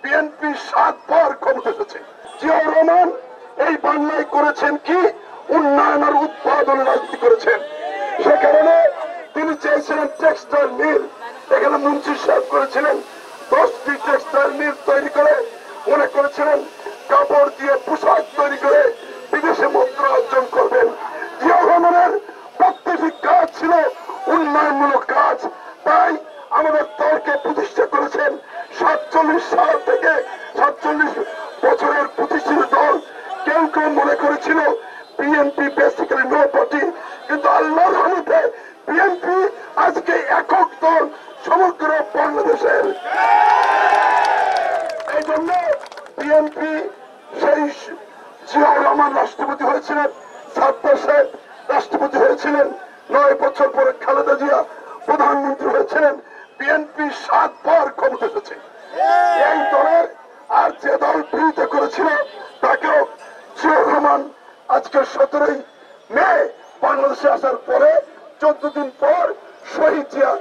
BNP 7 বার ক্ষমতা এসেছে। জিয়াউর রহমান এই বাংলায় করেছেন কি? উন্নয়ন আর উৎপাদনের রাজনীতি করেছেন। সে কারণে তিনি চেয়েছিলেন টেক্সটাইল মিল। এখানে মুন্সি সাহেব করেছিলেন 10টি টেক্সটাইল মিল তৈরি করে, মনে করেছিলেন কাপড় দিয়ে পোশাক তৈরি করে বিদেশে মুদ্রা অর্জন করবেন। জিয়াউর রহমানের প্রত্যেকটি কাজ ছিল উন্নয়নমূলক কাজ। তাই আমাদের দলকে প্রতিষ্ঠা করেছেন 47 সাল থেকে 47 বছরের প্রতিষ্ঠিত দল। কেউ কেউ মনে করেছিল বিএনপি বেসিক্যালি নো পার্টি, কিন্তু আল্লাহর রহমতে বিএনপি আজকে একক দল সমগ্র বাংলাদেশের। এই জন্য বিএনপি সেই জিয়াউর রহমান রাষ্ট্রপতি হয়েছিলেন, সাদ্দার সাহেব রাষ্ট্রপতি হয়েছিলেন, 9 বছর পরে খালেদা জিয়া প্রধানমন্ত্রী হয়েছিলেন। বিএনপি 7 বার ক্ষমতা এসেছে। এই দলের আর যে দল বিরোধিতা করেছিল তাকেও জিয়াউর রহমান আজকে 17ই মে বাংলাদেশে আসার পরে 14 দিন পর শহীদ জিয়া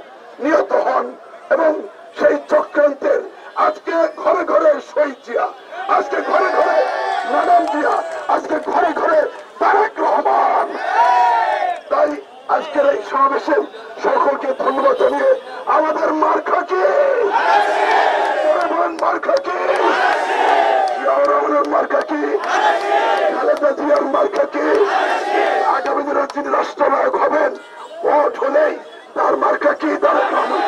নিহত হন এবং সেই চক্রান্তের আজকে ঘরে ঘরে শহীদ জিয়া, আজকে ঘরে ঘরে ম্যাডাম জিয়া, আজকে ঘরে ঘরে তারেক রহমান। তাই আজকের এই সমাবেশে সকলকে ধন্যবাদ জানিয়ে আমাদের মার্কা কি? মার্কা কি? জিয়াউর রহমানের মার্কা কি? খালেদা জিয়ার মার্কা কি? আগামী দিনের যিনি রাষ্ট্রনায়ক হবেন, ভোট হলেই তার মার্কা কি? তারেক রহমান।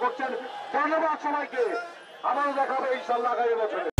করছেন। ধন্যবাদ সবাইকে। আবারও দেখাবে ইনশাল্লাহ আগামী বছরে।